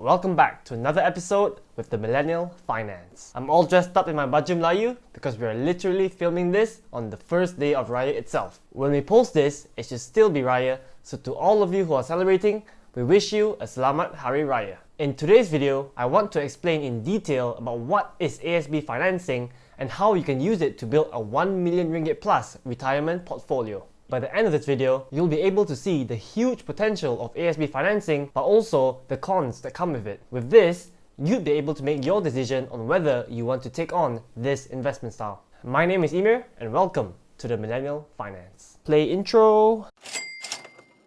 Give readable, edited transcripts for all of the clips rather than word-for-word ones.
Welcome back to another episode with the Millennial Finance. I'm all dressed up in my baju Melayu because we are literally filming this on the first day of Raya itself. When we post this, it should still be Raya, so to all of you who are celebrating, we wish you a Selamat Hari Raya. In today's video, I want to explain in detail about what is ASB Financing and how you can use it to build a 1 million ringgit plus retirement portfolio. By the end of this video, you'll be able to see the huge potential of ASB financing, but also the cons that come with it. With this, you'd be able to make your decision on whether you want to take on this investment style. My name is Emir, and welcome to the Millennial Finance. Play intro.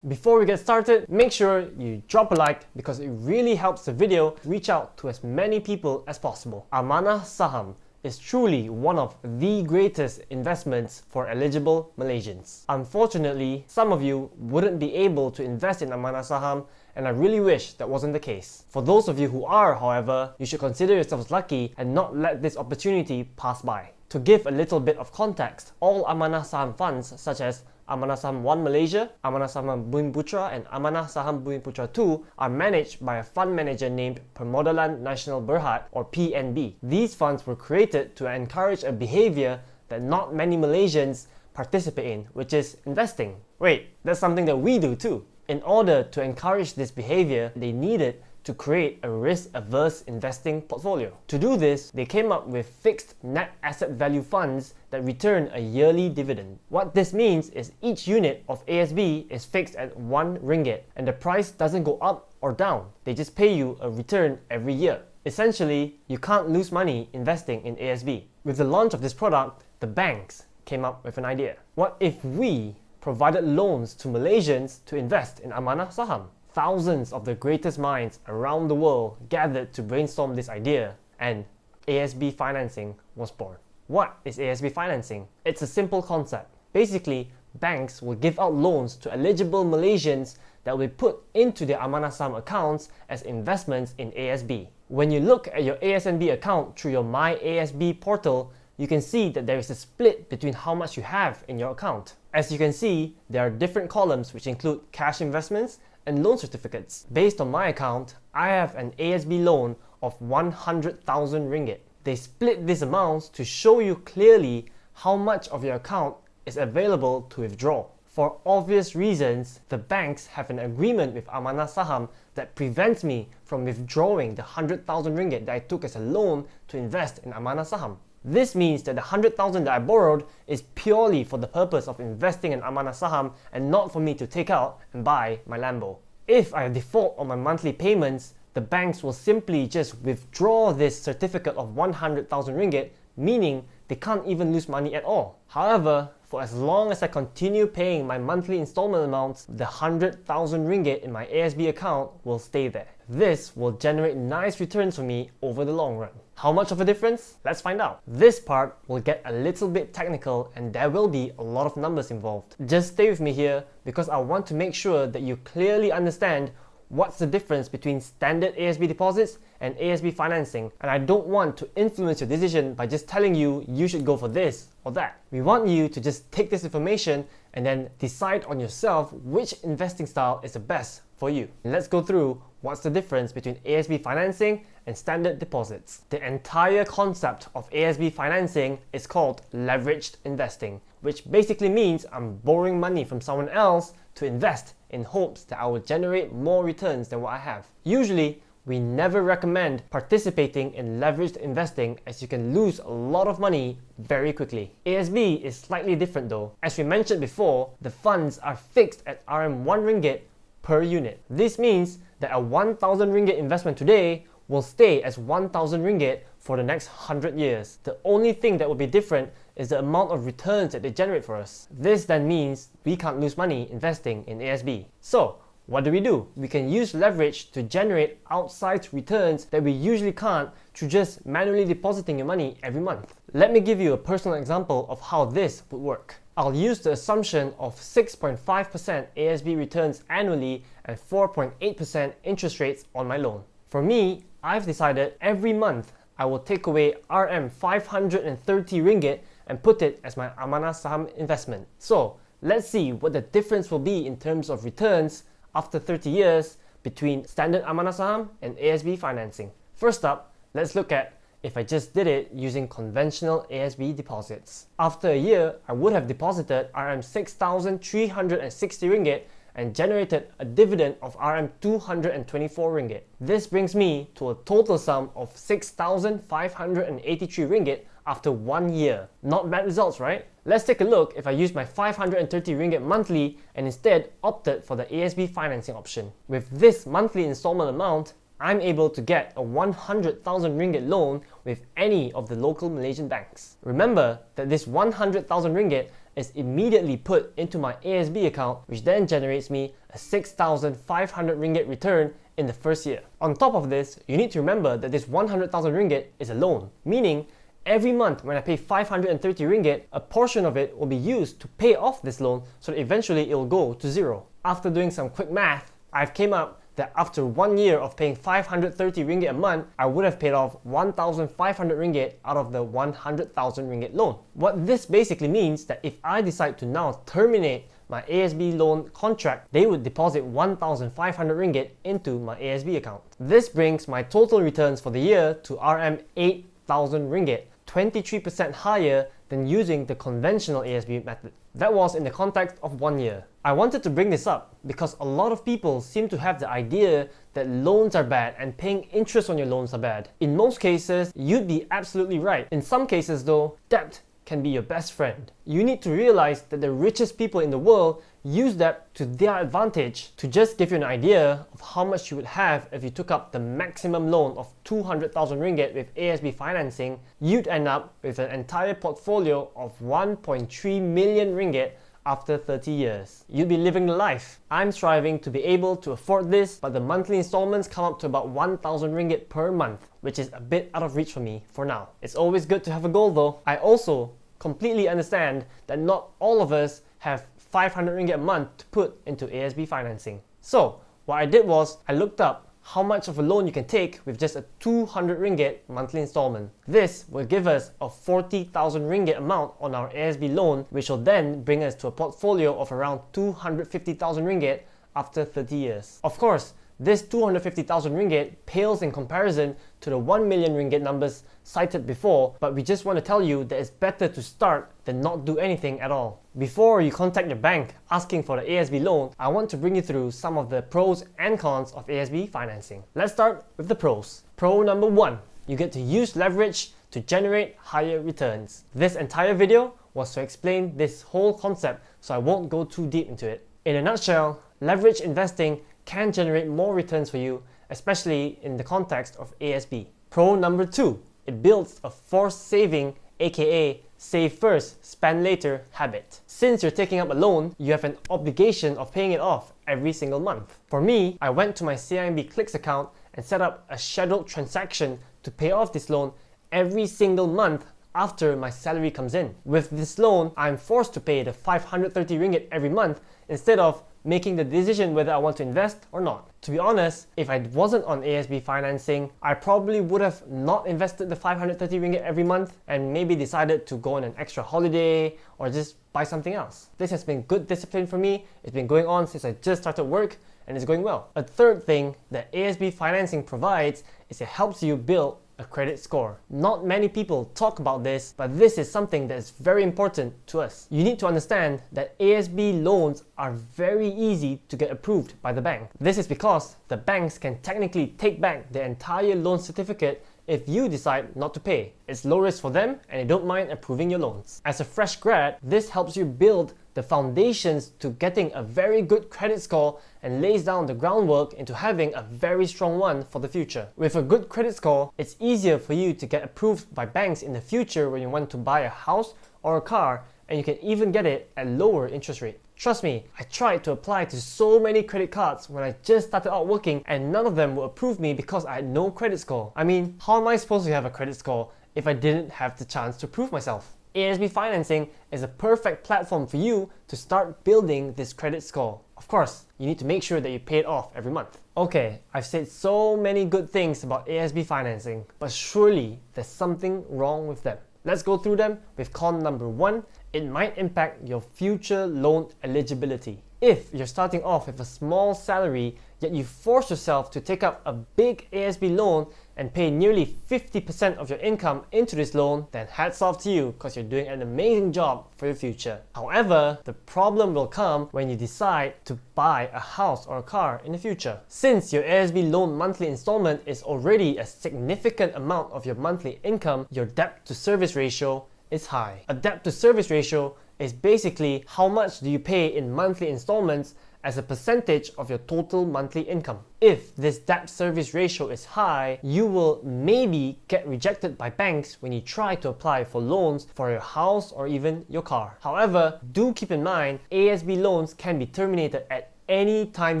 Before we get started, make sure you drop a like because it really helps the video reach out to as many people as possible. Amanah Saham is truly one of the greatest investments for eligible Malaysians. Unfortunately, some of you wouldn't be able to invest in Amanah Saham, and I really wish that wasn't the case. For those of you who are, however, you should consider yourselves lucky and not let this opportunity pass by. To give a little bit of context, all Amanah Saham funds such as Amanah Saham 1 Malaysia, Amanah Saham Bumi Putra and Amanah Saham Bumi Putra 2 are managed by a fund manager named Permodalan Nasional Berhad or PNB. These funds were created to encourage a behaviour that not many Malaysians participate in, which is investing. Wait, that's something that we do too. In order to encourage this behaviour, they needed to create a risk-averse investing portfolio. To do this, they came up with fixed net asset value funds that return a yearly dividend. What this means is each unit of ASB is fixed at 1 ringgit and the price doesn't go up or down. They just pay you a return every year. Essentially, you can't lose money investing in ASB. With the launch of this product, the banks came up with an idea. What if we provided loans to Malaysians to invest in Amanah Saham? Thousands of the greatest minds around the world gathered to brainstorm this idea, and ASB Financing was born. What is ASB Financing? It's a simple concept. Basically, banks will give out loans to eligible Malaysians that will be put into their Amanah Saham accounts as investments in ASB. When you look at your ASNB account through your My ASB portal, you can see that there is a split between how much you have in your account. As you can see, there are different columns which include cash investments and loan certificates. Based on my account, I have an ASB loan of 100,000 ringgit. They split these amounts to show you clearly how much of your account is available to withdraw. For obvious reasons, the banks have an agreement with Amanah Saham that prevents me from withdrawing the 100,000 ringgit that I took as a loan to invest in Amanah Saham. This means that the 100,000 that I borrowed is purely for the purpose of investing in Amanah Saham and not for me to take out and buy my Lambo. If I default on my monthly payments, the banks will simply just withdraw this certificate of 100,000 ringgit, meaning they can't even lose money at all. However, for as long as I continue paying my monthly installment amounts, the 100,000 ringgit in my ASB account will stay there. This will generate nice returns for me over the long run. How much of a difference? Let's find out. This part will get a little bit technical and there will be a lot of numbers involved. Just stay with me here because I want to make sure that you clearly understand what's the difference between standard ASB deposits and ASB financing, and I don't want to influence your decision by just telling you you should go for this or that. We want you to just take this information and then decide on yourself which investing style is the best for you. And let's go through what's the difference between ASB financing and standard deposits. The entire concept of ASB financing is called leveraged investing, which basically means I'm borrowing money from someone else to invest in hopes that I will generate more returns than what I have. Usually, we never recommend participating in leveraged investing as you can lose a lot of money very quickly. ASB is slightly different though. As we mentioned before, the funds are fixed at RM1 ringgit per unit. This means that a 1,000 ringgit investment today will stay as 1,000 ringgit for the next 100 years. The only thing that will be different is the amount of returns that they generate for us. This then means we can't lose money investing in ASB. So, what do? We can use leverage to generate outsized returns that we usually can't through just manually depositing your money every month. Let me give you a personal example of how this would work. I'll use the assumption of 6.5% ASB returns annually and 4.8% interest rates on my loan. For me, I've decided every month I will take away RM 530 ringgit and put it as my Amanah Saham investment. So, let's see what the difference will be in terms of returns after 30 years between standard Amanah Saham and ASB Financing. First up, let's look at if I just did it using conventional ASB deposits. After a year, I would have deposited RM6,360 ringgit and generated a dividend of RM224 ringgit. This brings me to a total sum of 6,583 ringgit after 1 year. Not bad results, right? Let's take a look if I used my 530 ringgit monthly and instead opted for the ASB financing option. With this monthly installment amount, I'm able to get a 100,000 ringgit loan with any of the local Malaysian banks. Remember that this 100,000 ringgit is immediately put into my ASB account, which then generates me a 6,500 ringgit return in the first year. On top of this, you need to remember that this 100,000 ringgit is a loan, meaning every month when I pay 530 ringgit, a portion of it will be used to pay off this loan so that eventually it will go to zero. After doing some quick math, I've came up that after 1 year of paying 530 ringgit a month, I would have paid off 1,500 ringgit out of the 100,000 ringgit loan. What this basically means that if I decide to now terminate my ASB loan contract, they would deposit 1,500 ringgit into my ASB account. This brings my total returns for the year to RM8,000 ringgit, 23% higher than using the conventional ASB method. That was in the context of 1 year. I wanted to bring this up because a lot of people seem to have the idea that loans are bad and paying interest on your loans are bad. In most cases, you'd be absolutely right. In some cases though, debt can be your best friend. You need to realize that the richest people in the world use debt to their advantage. To just give you an idea of how much you would have if you took up the maximum loan of 200,000 ringgit with ASB financing, you'd end up with an entire portfolio of 1.3 million ringgit after 30 years. You'd be living the life. I'm striving to be able to afford this, but the monthly installments come up to about 1,000 ringgit per month, which is a bit out of reach for me for now. It's always good to have a goal though. I also completely understand that not all of us have 500 ringgit a month to put into ASB financing. So what I did was I looked up how much of a loan you can take with just a 200 ringgit monthly installment. This will give us a 40,000 ringgit amount on our ASB loan, which will then bring us to a portfolio of around 250,000 ringgit after 30 years. Of course, this 250,000 ringgit pales in comparison to the 1 million ringgit numbers cited before, but we just want to tell you that it's better to start than not do anything at all. Before you contact your bank asking for the ASB loan, I want to bring you through some of the pros and cons of ASB financing. Let's start with the pros. Pro number 1, you get to use leverage to generate higher returns. This entire video was to explain this whole concept, so I won't go too deep into it. In a nutshell, leverage investing can generate more returns for you, especially in the context of ASB. Pro number 2, it builds a forced saving, aka save first, spend later habit. Since you're taking up a loan, you have an obligation of paying it off every single month. For me, I went to my CIMB Clicks account and set up a scheduled transaction to pay off this loan every single month after my salary comes in. With this loan, I'm forced to pay the 530 ringgit every month instead of making the decision whether I want to invest or not. To be honest, if I wasn't on ASB financing, I probably would have not invested the 530 ringgit every month and maybe decided to go on an extra holiday or just buy something else. This has been good discipline for me. It's been going on since I just started work and it's going well. A third thing that ASB financing provides is it helps you build a credit score. Not many people talk about this, but this is something that is very important to us. You need to understand that ASB loans are very easy to get approved by the bank. This is because the banks can technically take back the entire loan certificate if you decide not to pay. It's low risk for them and they don't mind approving your loans. As a fresh grad, this helps you build the foundations to getting a very good credit score and lays down the groundwork into having a very strong one for the future. With a good credit score, it's easier for you to get approved by banks in the future when you want to buy a house or a car, and you can even get it at lower interest rate. Trust me, I tried to apply to so many credit cards when I just started out working and none of them would approve me because I had no credit score. I mean, how am I supposed to have a credit score if I didn't have the chance to prove myself? ASB Financing is a perfect platform for you to start building this credit score. Of course, you need to make sure that you pay it off every month. Okay, I've said so many good things about ASB Financing, but surely there's something wrong with them. Let's go through them with con number 1. It might impact your future loan eligibility. If you're starting off with a small salary, yet you force yourself to take up a big ASB loan and pay nearly 50% of your income into this loan, then hats off to you because you're doing an amazing job for your future. However, the problem will come when you decide to buy a house or a car in the future. Since your ASB loan monthly installment is already a significant amount of your monthly income, your debt to service ratio is high. A debt to service ratio is basically how much do you pay in monthly installments as a percentage of your total monthly income. If this debt service ratio is high, you will maybe get rejected by banks when you try to apply for loans for your house or even your car. However, do keep in mind, ASB loans can be terminated at any time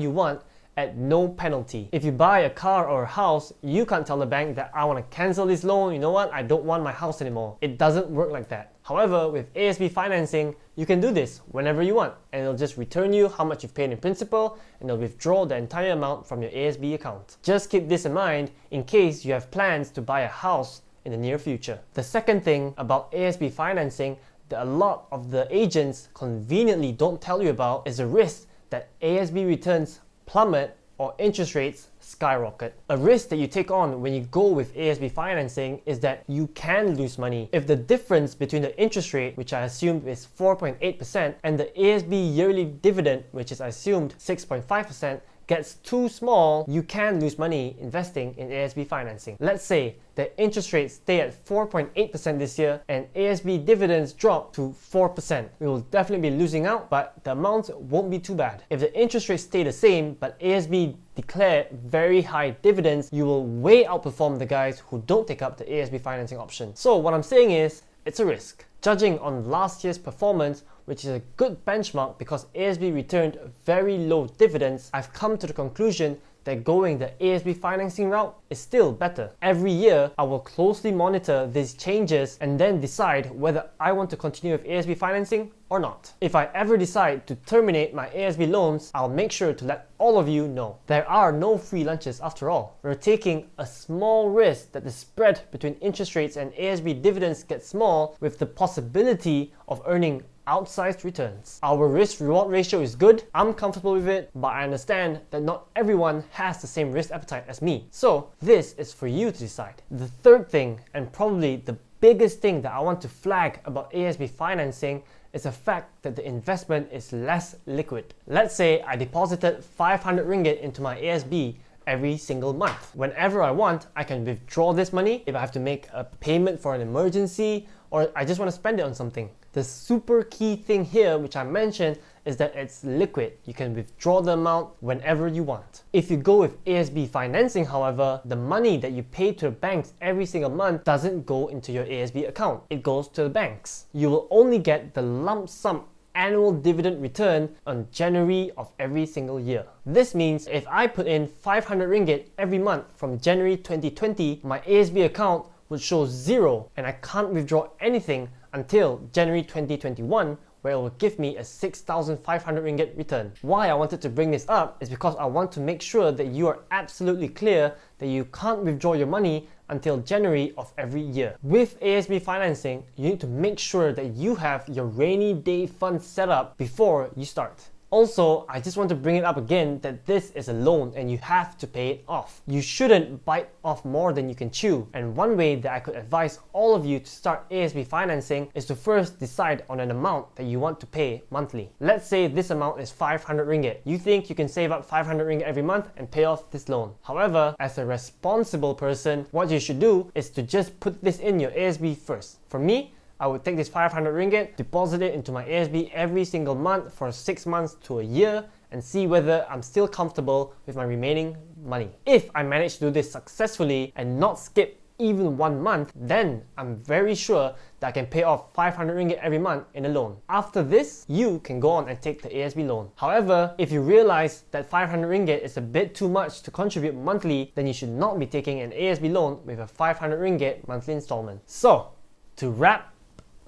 you want at no penalty. If you buy a car or a house, you can't tell the bank that I want to cancel this loan, you know what, I don't want my house anymore. It doesn't work like that. However, with ASB financing, you can do this whenever you want, and it'll just return you how much you've paid in principal, and it'll withdraw the entire amount from your ASB account. Just keep this in mind in case you have plans to buy a house in the near future. The second thing about ASB financing that a lot of the agents conveniently don't tell you about is the risk that ASB returns plummet or interest rates skyrocket. A risk that you take on when you go with ASB financing is that you can lose money. If the difference between the interest rate, which I assumed is 4.8%, and the ASB yearly dividend, which is assumed 6.5%, gets too small, you can lose money investing in ASB financing. Let's say the interest rates stay at 4.8% this year and ASB dividends drop to 4%. We will definitely be losing out, but the amounts won't be too bad. If the interest rates stay the same, but ASB declare very high dividends, you will way outperform the guys who don't take up the ASB financing option. So what I'm saying is, it's a risk. Judging on last year's performance, which is a good benchmark because ASB returned very low dividends, I've come to the conclusion that going the ASB financing route is still better. Every year, I will closely monitor these changes and then decide whether I want to continue with ASB financing or not. If I ever decide to terminate my ASB loans, I'll make sure to let all of you know. There are no free lunches after all. We're taking a small risk that the spread between interest rates and ASB dividends gets small with the possibility of earning outsized returns. Our risk-reward ratio is good, I'm comfortable with it, but I understand that not everyone has the same risk appetite as me. So this is for you to decide. The third thing, and probably the biggest thing that I want to flag about ASB financing, is the fact that the investment is less liquid. Let's say I deposited 500 ringgit into my ASB every single month. Whenever I want, I can withdraw this money if I have to make a payment for an emergency or I just want to spend it on something. The super key thing here, which I mentioned, is that it's liquid. You can withdraw the amount whenever you want. If you go with ASB financing, however, the money that you pay to the banks every single month doesn't go into your ASB account. It goes to the banks. You will only get the lump sum annual dividend return on January of every single year. This means if I put in 500 ringgit every month from January 2020, my ASB account would show 0 and I can't withdraw anything until January 2021, where it will give me a 6,500 ringgit return. Why I wanted to bring this up is because I want to make sure that you are absolutely clear that you can't withdraw your money until January of every year. With ASB financing, you need to make sure that you have your rainy day fund set up before you start. Also, I just want to bring it up again that this is a loan and you have to pay it off. You shouldn't bite off more than you can chew. And one way that I could advise all of you to start ASB financing is to first decide on an amount that you want to pay monthly. Let's say this amount is 500 ringgit. You think you can save up 500 ringgit every month and pay off this loan. However, as a responsible person, what you should do is to just put this in your ASB first. For me, I would take this 500 ringgit, deposit it into my ASB every single month for 6 months to a year and see whether I'm still comfortable with my remaining money. If I manage to do this successfully and not skip even 1 month, then I'm very sure that I can pay off 500 ringgit every month in a loan. After this, you can go on and take the ASB loan. However, if you realize that 500 ringgit is a bit too much to contribute monthly, then you should not be taking an ASB loan with a 500 ringgit monthly installment. So, to wrap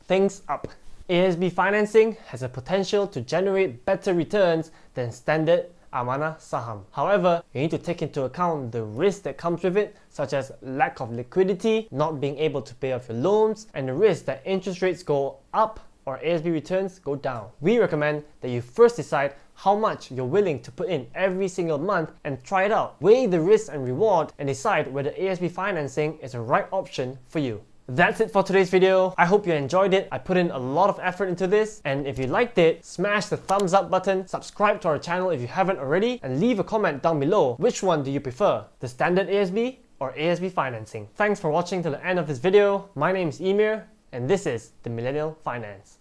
things up, ASB financing has a potential to generate better returns than standard Amanah Saham. However, you need to take into account the risk that comes with it, such as lack of liquidity, not being able to pay off your loans, and the risk that interest rates go up or ASB returns go down. We recommend that you first decide how much you're willing to put in every single month and try it out. Weigh the risk and reward and decide whether ASB financing is the right option for you. That's it for today's video. I hope you enjoyed it. I put in a lot of effort into this, and if you liked it, smash the thumbs up button, subscribe to our channel if you haven't already, and leave a comment down below. Which one do you prefer? The standard ASB or ASB financing? Thanks for watching till the end of this video. My name is Emir, and this is the Millennial Finance.